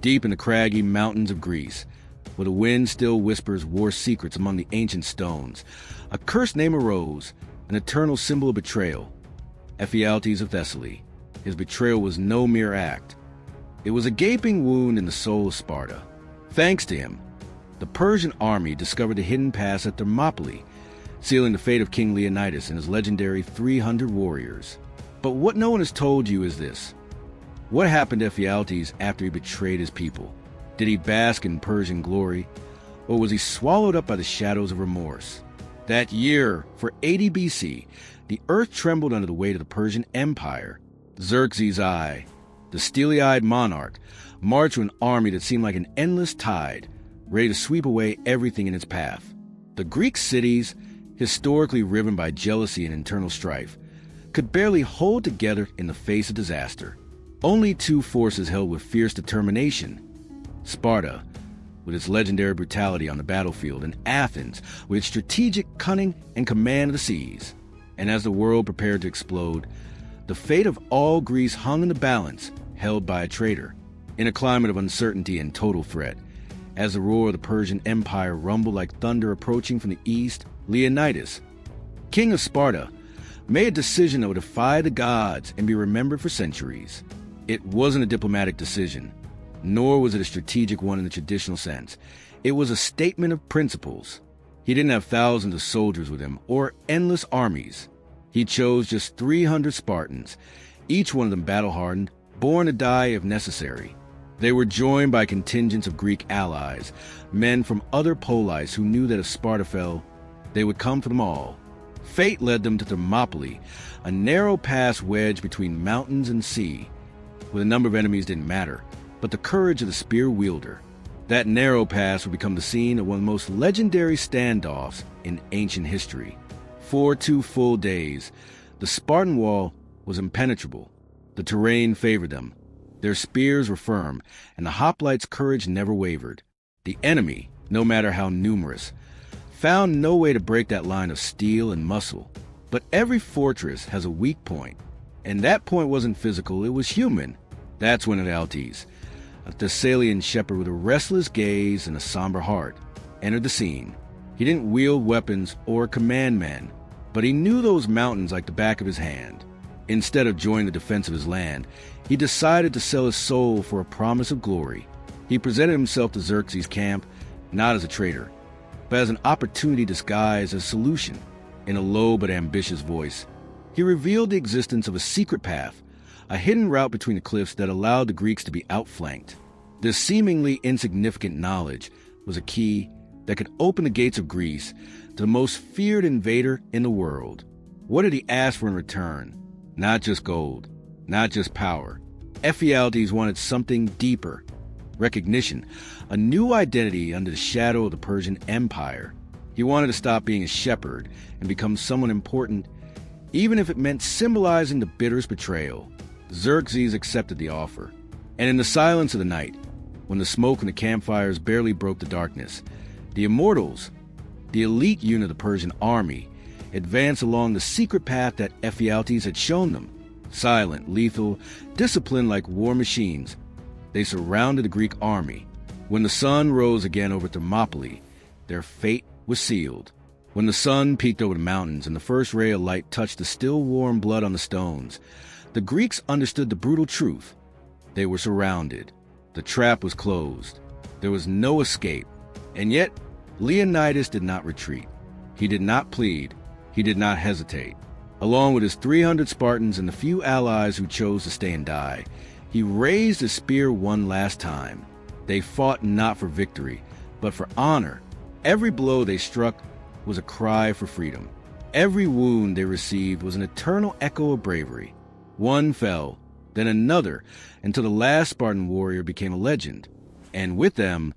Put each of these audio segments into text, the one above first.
deep in the craggy mountains of Greece, where the wind still whispers war secrets among the ancient stones, a cursed name arose, an eternal symbol of betrayal. Ephialtes of Thessaly. His betrayal was no mere act. It was a gaping wound in the soul of Sparta. Thanks to him, the Persian army discovered the hidden pass at Thermopylae, sealing the fate of King Leonidas and his legendary 300 warriors. But what no one has told you is this. What happened to Ephialtes after he betrayed his people? Did he bask in Persian glory, or was he swallowed up by the shadows of remorse? That year, for 80 BC, the earth trembled under the weight of the Persian Empire. Xerxes I, the steely-eyed monarch, marched with an army that seemed like an endless tide, ready to sweep away everything in its path. The Greek cities, historically riven by jealousy and internal strife, could barely hold together in the face of disaster. Only two forces held with fierce determination: Sparta, with its legendary brutality on the battlefield, and Athens, with its strategic cunning and command of the seas. And as the world prepared to explode, the fate of all Greece hung in the balance, held by a traitor. In a climate of uncertainty and total threat, as the roar of the Persian Empire rumbled like thunder approaching from the east, Leonidas, king of Sparta, made a decision that would defy the gods and be remembered for centuries. It wasn't a diplomatic decision, nor was it a strategic one in the traditional sense. It was a statement of principles. He didn't have thousands of soldiers with him or endless armies. He chose just 300 Spartans, each one of them battle-hardened, born to die if necessary. They were joined by contingents of Greek allies, men from other polis who knew that if Sparta fell, they would come for them all. Fate led them to Thermopylae, a narrow pass wedged between mountains and sea, where the number of enemies didn't matter, but the courage of the spear wielder. That narrow pass would become the scene of one of the most legendary standoffs in ancient history. For 2 full days, the Spartan wall was impenetrable. The terrain favored them. Their spears were firm, and the hoplites' courage never wavered. The enemy, no matter how numerous, found no way to break that line of steel and muscle. But every fortress has a weak point, and that point wasn't physical, it was human. That's when Ephialtes, a Thessalian shepherd with a restless gaze and a somber heart, entered the scene. He didn't wield weapons or command men, but he knew those mountains like the back of his hand. Instead of joining the defense of his land, he decided to sell his soul for a promise of glory. He presented himself to Xerxes' camp, not as a traitor, but as an opportunity disguised as a solution. In a low but ambitious voice, he revealed the existence of a secret path, a hidden route between the cliffs that allowed the Greeks to be outflanked. This seemingly insignificant knowledge was a key that could open the gates of Greece to the most feared invader in the world. What did he ask for in return? Not just gold, not just power. Ephialtes wanted something deeper. Recognition, a new identity under the shadow of the Persian Empire. He wanted to stop being a shepherd and become someone important, even if it meant symbolizing the bitterest betrayal. Xerxes accepted the offer. And in the silence of the night, when the smoke from the campfires barely broke the darkness, the immortals, the elite unit of the Persian army, advanced along the secret path that Ephialtes had shown them. Silent, lethal, disciplined like war machines, they surrounded the Greek army. When the sun rose again over Thermopylae, their fate was sealed. When the sun peeked over the mountains and the first ray of light touched the still warm blood on the stones, the Greeks understood the brutal truth. They were surrounded. The trap was closed. There was no escape. And yet, Leonidas did not retreat. He did not plead. He did not hesitate. Along with his 300 Spartans and the few allies who chose to stay and die, he raised his spear one last time. They fought not for victory, but for honor. Every blow they struck was a cry for freedom. Every wound they received was an eternal echo of bravery. One fell, then another, until the last Spartan warrior became a legend. And with them,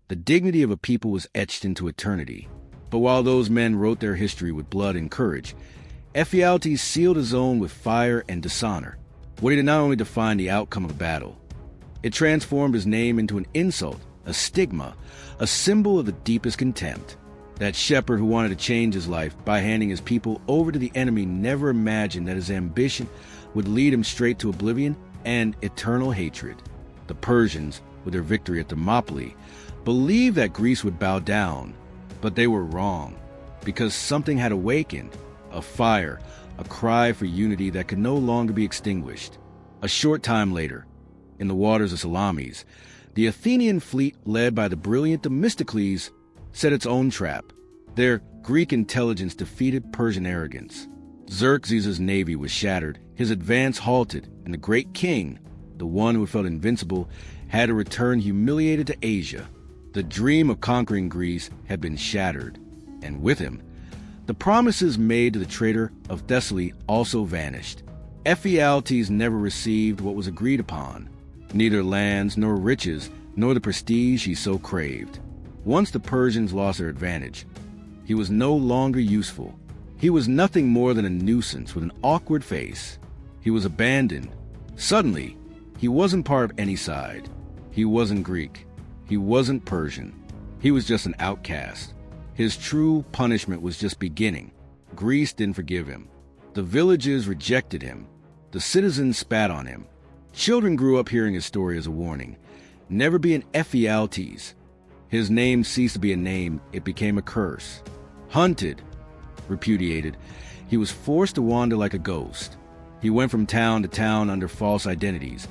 the dignity of a people was etched into eternity. But while those men wrote their history with blood and courage, Ephialtes sealed his own with fire and dishonor. What he did not only define the outcome of the battle, it transformed his name into an insult, a stigma, a symbol of the deepest contempt. That shepherd who wanted to change his life by handing his people over to the enemy never imagined that his ambition would lead him straight to oblivion and eternal hatred. The Persians, with their victory at Thermopylae, believed that Greece would bow down, but they were wrong, because something had awakened, a fire, a cry for unity that could no longer be extinguished. A short time later, in the waters of Salamis, the Athenian fleet led by the brilliant Themistocles set its own trap. Their Greek intelligence defeated Persian arrogance. Xerxes' navy was shattered, his advance halted, and the great king, the one who felt invincible, had to return humiliated to Asia. The dream of conquering Greece had been shattered, and with him, the promises made to the traitor of Thessaly also vanished. Ephialtes never received what was agreed upon, neither lands nor riches, nor the prestige he so craved. Once the Persians lost their advantage, he was no longer useful. He was nothing more than a nuisance with an awkward face. He was abandoned. Suddenly, he wasn't part of any side. He wasn't Greek. He wasn't Persian. He was just an outcast. His true punishment was just beginning. Greece didn't forgive him. The villages rejected him. The citizens spat on him. Children grew up hearing his story as a warning. Never be an Ephialtes. His name ceased to be a name. It became a curse. Hunted, repudiated, he was forced to wander like a ghost. He went from town to town under false identities,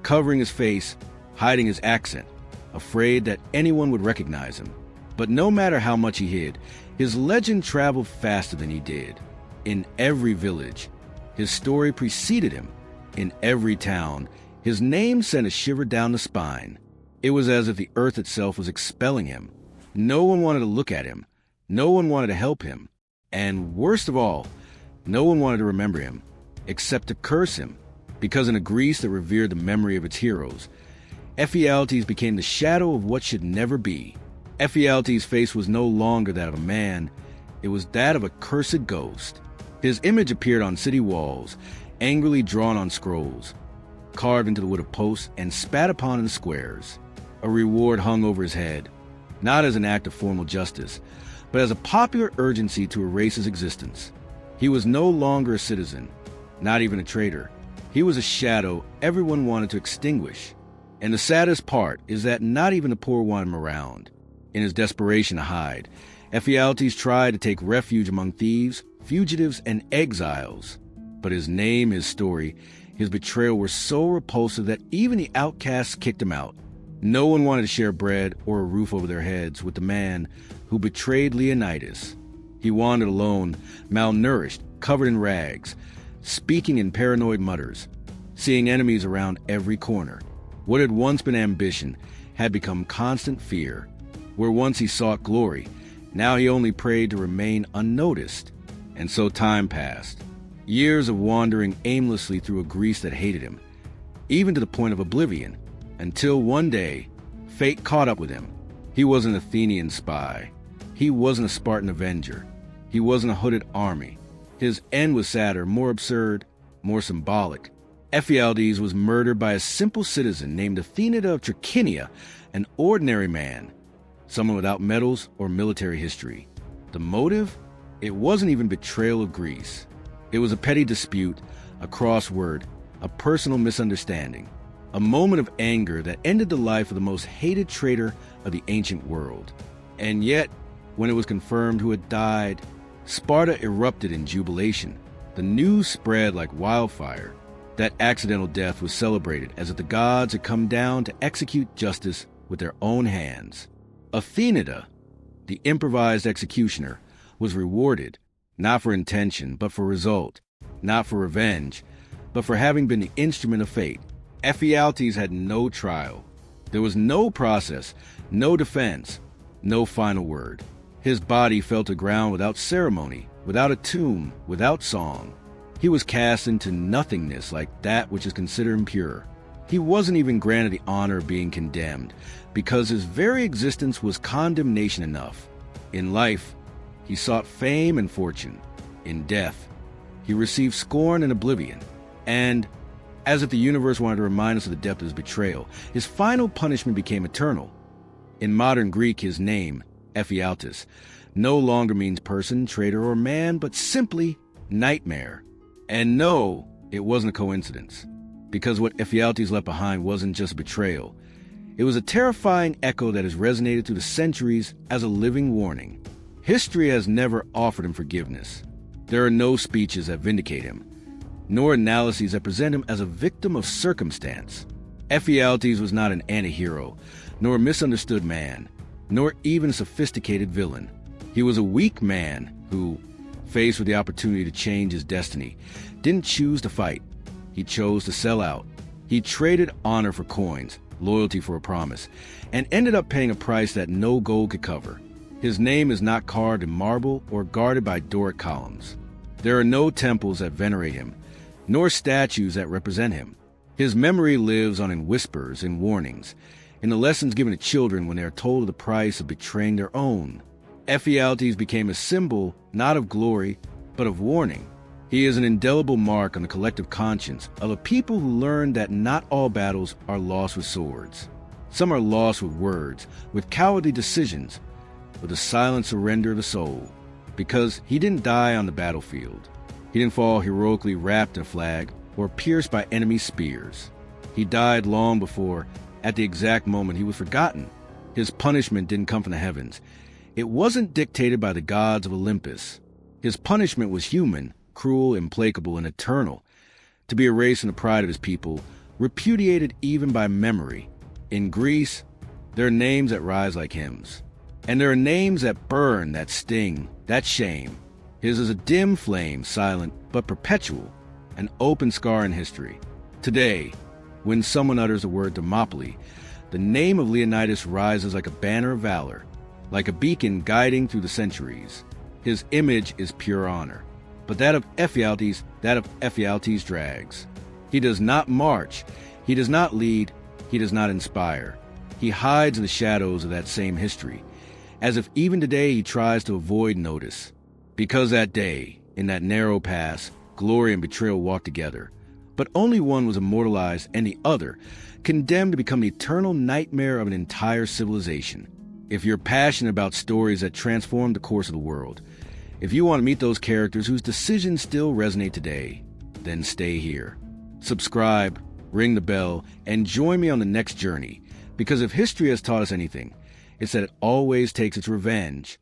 covering his face, hiding his accent, afraid that anyone would recognize him. But no matter how much he hid, his legend traveled faster than he did. In every village, his story preceded him. In every town, his name sent a shiver down the spine. It was as if the earth itself was expelling him. No one wanted to look at him. No one wanted to help him. And worst of all, no one wanted to remember him, except to curse him, because in a Greece that revered the memory of its heroes, Ephialtes became the shadow of what should never be. Ephialtes' face was no longer that of a man, it was that of a cursed ghost. His image appeared on city walls, angrily drawn on scrolls, carved into the wood of posts and spat upon in the squares. A reward hung over his head, not as an act of formal justice, but as a popular urgency to erase his existence. He was no longer a citizen, not even a traitor. He was a shadow everyone wanted to extinguish. And the saddest part is that not even the poor wanted him around. In his desperation to hide, Ephialtes tried to take refuge among thieves, fugitives, and exiles. But his name, his story, his betrayal were so repulsive that even the outcasts kicked him out. No one wanted to share bread or a roof over their heads with the man who betrayed Leonidas. He wandered alone, malnourished, covered in rags, speaking in paranoid mutters, seeing enemies around every corner. What had once been ambition had become constant fear. Where once he sought glory, now he only prayed to remain unnoticed. And so time passed. Years of wandering aimlessly through a Greece that hated him, even to the point of oblivion, until one day, fate caught up with him. He wasn't an Athenian spy. He wasn't a Spartan avenger. He wasn't a hooded army. His end was sadder, more absurd, more symbolic. Ephialtes was murdered by a simple citizen named Athenidas of Trachina, an ordinary man, someone without medals or military history. The motive? It wasn't even betrayal of Greece. It was a petty dispute, a crossword, a personal misunderstanding, a moment of anger that ended the life of the most hated traitor of the ancient world. And yet, when it was confirmed who had died, Sparta erupted in jubilation. The news spread like wildfire. That accidental death was celebrated as if the gods had come down to execute justice with their own hands. Athenidas, the improvised executioner, was rewarded, not for intention, but for result, not for revenge, but for having been the instrument of fate. Ephialtes had no trial. There was no process, no defense, no final word. His body fell to ground without ceremony, without a tomb, without song. He was cast into nothingness like that which is considered impure. He wasn't even granted the honor of being condemned, because his very existence was condemnation enough. In life, he sought fame and fortune. In death, he received scorn and oblivion. And, as if the universe wanted to remind us of the depth of his betrayal, his final punishment became eternal. In modern Greek, his name, Ephialtes, no longer means person, traitor, or man, but simply nightmare. And no, it wasn't a coincidence, because what Ephialtes left behind wasn't just betrayal. It was a terrifying echo that has resonated through the centuries as a living warning. History has never offered him forgiveness. There are no speeches that vindicate him, nor analyses that present him as a victim of circumstance. Ephialtes was not an anti-hero, nor a misunderstood man, nor even a sophisticated villain. He was a weak man who, faced with the opportunity to change his destiny, didn't choose to fight. He chose to sell out. He traded honor for coins, loyalty for a promise, and ended up paying a price that no gold could cover. His name is not carved in marble or guarded by Doric columns. There are no temples that venerate him, nor statues that represent him. His memory lives on in whispers and warnings, in the lessons given to children when they are told of the price of betraying their own. Ephialtes became a symbol not of glory, but of warning. He is an indelible mark on the collective conscience of a people who learned that not all battles are lost with swords. Some are lost with words, with cowardly decisions, with a silent surrender of the soul. Because he didn't die on the battlefield. He didn't fall heroically wrapped in a flag or pierced by enemy spears. He died long before, at the exact moment he was forgotten. His punishment didn't come from the heavens. It wasn't dictated by the gods of Olympus. His punishment was human, cruel, implacable, and eternal, to be erased from the pride of his people, repudiated even by memory. In Greece, there are names that rise like hymns. And there are names that burn, that sting, that shame. His is a dim flame, silent, but perpetual, an open scar in history. Today, when someone utters the word Thermopylae, the name of Leonidas rises like a banner of valor, like a beacon guiding through the centuries. His image is pure honor, but that of Ephialtes drags. He does not march, he does not lead, he does not inspire. He hides in the shadows of that same history, as if even today he tries to avoid notice. Because that day, in that narrow pass, glory and betrayal walked together, but only one was immortalized and the other condemned to become the eternal nightmare of an entire civilization. If you're passionate about stories that transform the course of the world, if you want to meet those characters whose decisions still resonate today, then stay here. Subscribe, ring the bell, and join me on the next journey, because if history has taught us anything, it's that it always takes its revenge